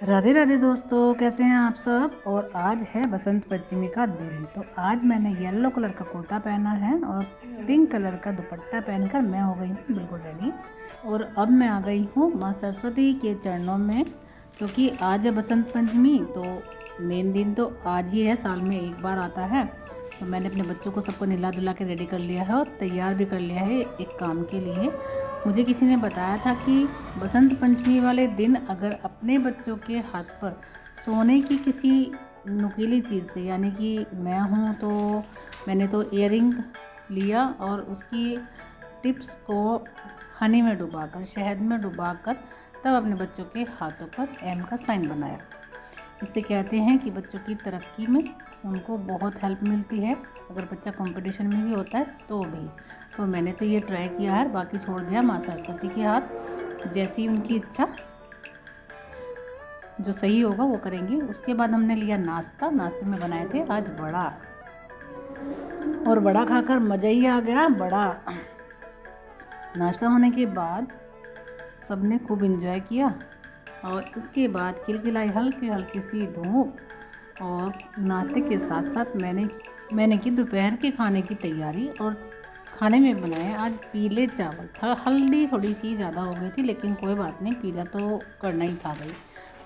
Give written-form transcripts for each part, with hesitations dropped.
राधे राधे दोस्तों, कैसे हैं आप सब। और आज है बसंत पंचमी का दिन। तो आज मैंने येलो कलर का कुर्ता पहना है और पिंक कलर का दुपट्टा पहनकर मैं हो गई हूँ बिल्कुल रेडी। और अब मैं आ गई हूँ माँ सरस्वती के चरणों में, क्योंकि आज है बसंत पंचमी। तो मेन दिन तो आज ही है, साल में एक बार आता है। तो मैंने अपने बच्चों को सबको नहला धुला के रेडी कर लिया है और तैयार भी कर लिया है एक काम के लिए। मुझे किसी ने बताया था कि बसंत पंचमी वाले दिन अगर अपने बच्चों के हाथ पर सोने की किसी नुकीली चीज़ से, यानी कि मैं हूँ तो मैंने तो इयररिंग लिया और उसकी टिप्स को हनी में डुबाकर, शहद में डुबाकर तब अपने बच्चों के हाथों पर एम का साइन बनाया। इससे कहते हैं कि बच्चों की तरक्की में उनको बहुत हेल्प मिलती है, अगर बच्चा कंपटीशन में भी होता है तो भी। तो मैंने तो ये ट्राई किया है, बाकी छोड़ दिया माँ सरस्वती के हाथ, जैसी उनकी इच्छा, जो सही होगा वो करेंगी। उसके बाद हमने लिया नाश्ता। नाश्ते में बनाए थे आज बड़ा, और बड़ा खाकर मज़ा ही आ गया। बड़ा नाश्ता होने के बाद सबने खूब एंजॉय किया और इसके बाद खिलखिलाई हल्की हल्की सी धूप। और नाश्ते के साथ साथ मैंने की दोपहर के खाने की तैयारी। और खाने में बनाए आज पीले चावल था। हल्दी थोड़ी सी ज़्यादा हो गई थी, लेकिन कोई बात नहीं, पीला तो करना ही था भाई।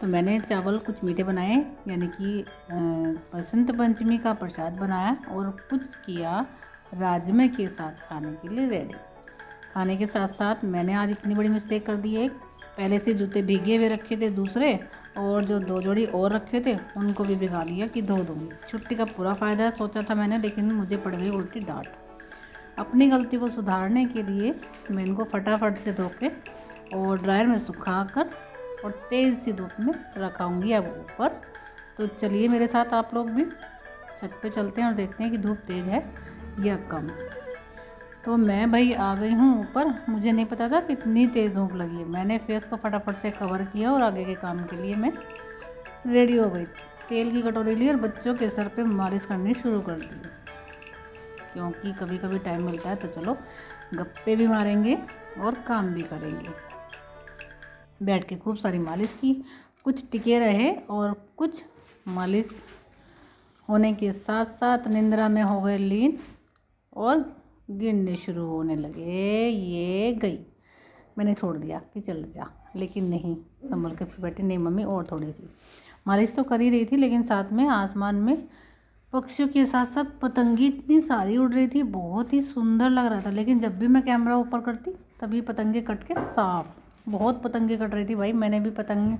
तो मैंने चावल कुछ मीठे बनाए, यानी कि बसंत पंचमी का प्रसाद बनाया, और कुछ किया राजमे के साथ खाने के लिए रेडी। खाने के साथ साथ मैंने आज इतनी बड़ी मिस्टेक कर दी है, पहले से जूते भीगे हुए रखे थे दूसरे, और जो 2 जोड़ी और रखे थे उनको भी भिगा दिया कि धो दूँगी। छुट्टी का पूरा फ़ायदा सोचा था मैंने, लेकिन मुझे पड़ गई उल्टी डांट। अपनी गलती को सुधारने के लिए मैं इनको फटाफट से धो के और ड्रायर में सुखा कर और तेज़ सी धूप में रखाऊंगी अब ऊपर। तो चलिए मेरे साथ आप लोग भी छत पे चलते हैं और देखते हैं कि धूप तेज़ है या कम। तो मैं भाई आ गई हूँ ऊपर। मुझे नहीं पता था कि इतनी तेज़ धूप लगी है। मैंने फेस को फटाफट से कवर किया और आगे के काम के लिए मैं रेडी हो गई। तेल की कटोरी ली और बच्चों के सर पे मालिश करनी शुरू कर दी, क्योंकि कभी कभी टाइम मिलता है तो चलो गप्पे भी मारेंगे और काम भी करेंगे। बैठ के खूब सारी मालिश की, कुछ टिके रहे और कुछ मालिश होने के साथ साथ निंद्रा में हो गए लीन और गिरने शुरू होने लगे। ये गई, मैंने छोड़ दिया कि चल जा, लेकिन नहीं, संभल के फिर बैठी, नहीं मम्मी और थोड़ी सी। मालिश तो कर ही रही थी, लेकिन साथ में आसमान में पक्षियों के साथ साथ पतंगी इतनी सारी उड़ रही थी, बहुत ही सुंदर लग रहा था। लेकिन जब भी मैं कैमरा ऊपर करती तभी पतंगे कट के साफ, बहुत पतंगे कट रही थी भाई। मैंने भी पतंग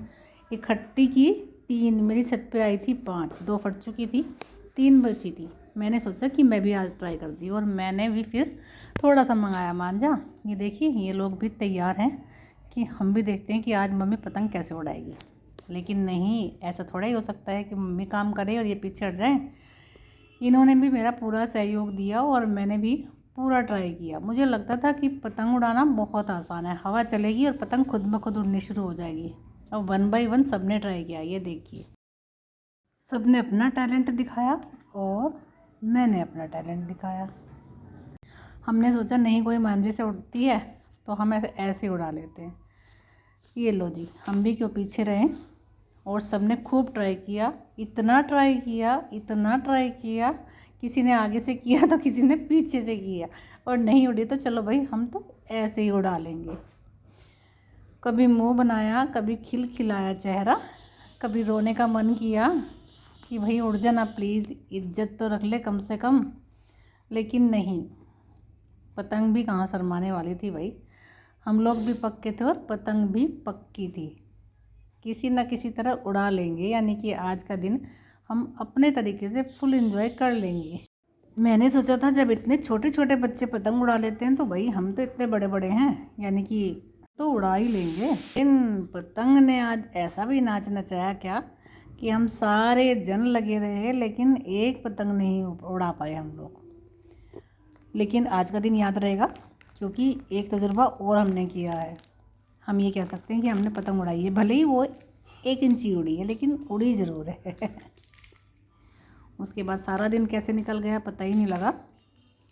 इकट्ठी की 3, मेरी छत पे आई थी 5, 2 फट चुकी थी, 3 बची थी। मैंने सोचा कि मैं भी आज ट्राई कर दी, और मैंने भी फिर थोड़ा सा मंगाया मांझा। ये देखिए, ये लोग भी तैयार हैं कि हम भी देखते हैं कि आज मम्मी पतंग कैसे उड़ाएगी। लेकिन नहीं, ऐसा थोड़ा ही हो सकता है कि मम्मी काम करे और ये पीछे हट जाएँ। इन्होंने भी मेरा पूरा सहयोग दिया और मैंने भी पूरा ट्राई किया। मुझे लगता था कि पतंग उड़ाना बहुत आसान है, हवा चलेगी और पतंग खुद ब खुद उड़नी शुरू हो जाएगी। और 1 बाय 1 सबने ट्राई किया। ये देखिए, सबने अपना टैलेंट दिखाया और मैंने अपना टैलेंट दिखाया। हमने सोचा नहीं, कोई मांझे से उड़ती है तो हम ऐसे उड़ा लेते हैं। ये लो जी, हम भी क्यों पीछे रहें। और सबने खूब ट्राई किया, इतना ट्राई किया, इतना ट्राई किया। किसी ने आगे से किया तो किसी ने पीछे से किया, और नहीं उड़ी तो चलो भाई हम तो ऐसे ही उड़ा लेंगे। कभी मुंह बनाया, कभी खिलखिलाया चेहरा, कभी रोने का मन किया कि भाई उड़ जाना प्लीज़, इज्जत तो रख ले कम से कम। लेकिन नहीं, पतंग भी कहाँ शर्माने वाली थी भाई। हम लोग भी पक्के थे और पतंग भी पक्की थी, किसी न किसी तरह उड़ा लेंगे। यानी कि आज का दिन हम अपने तरीके से फुल एंजॉय कर लेंगे। मैंने सोचा था जब इतने छोटे छोटे बच्चे पतंग उड़ा लेते हैं तो भाई हम तो इतने बड़े बड़े हैं, यानी कि तो उड़ा ही लेंगे। इन पतंग ने आज ऐसा भी नाच नचाया क्या कि हम सारे जन लगे रहे, लेकिन एक पतंग नहीं उड़ा पाए हम लोग। लेकिन आज का दिन याद रहेगा, क्योंकि एक तजुर्बा और हमने किया है। हम ये कह सकते हैं कि हमने पतंग उड़ाई है, भले ही वो 1 इंची उड़ी है, लेकिन उड़ी ज़रूर है। उसके बाद सारा दिन कैसे निकल गया पता ही नहीं लगा,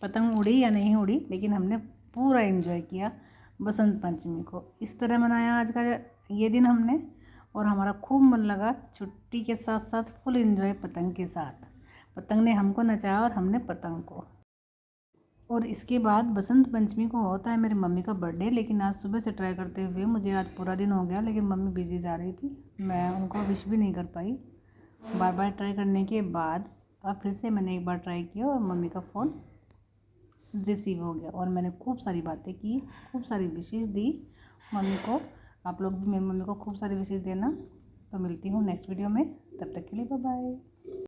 पतंग उड़ी या नहीं उड़ी, लेकिन हमने पूरा एंजॉय किया बसंत पंचमी को। इस तरह मनाया आज का ये दिन हमने। और हमारा खूब मन लगा छुट्टी के साथ साथ फुल एंजॉय पतंग के साथ। पतंग ने हमको नचाया और हमने पतंग को। और इसके बाद बसंत पंचमी को होता है मेरी मम्मी का बर्थडे, लेकिन आज सुबह से ट्राई करते हुए मुझे आज पूरा दिन हो गया, लेकिन मम्मी बिज़ी जा रही थी, मैं उनको विश भी नहीं कर पाई। बार बार ट्राई करने के बाद अब फिर से मैंने एक बार ट्राई किया और मम्मी का फ़ोन रिसीव हो गया और मैंने खूब सारी बातें की, खूब सारी विशेष दी मम्मी को। आप लोग भी मेरी मम्मी को खूब सारी विशेष देना। तो मिलती हूँ नेक्स्ट वीडियो में, तब तक के लिए बाय बाय।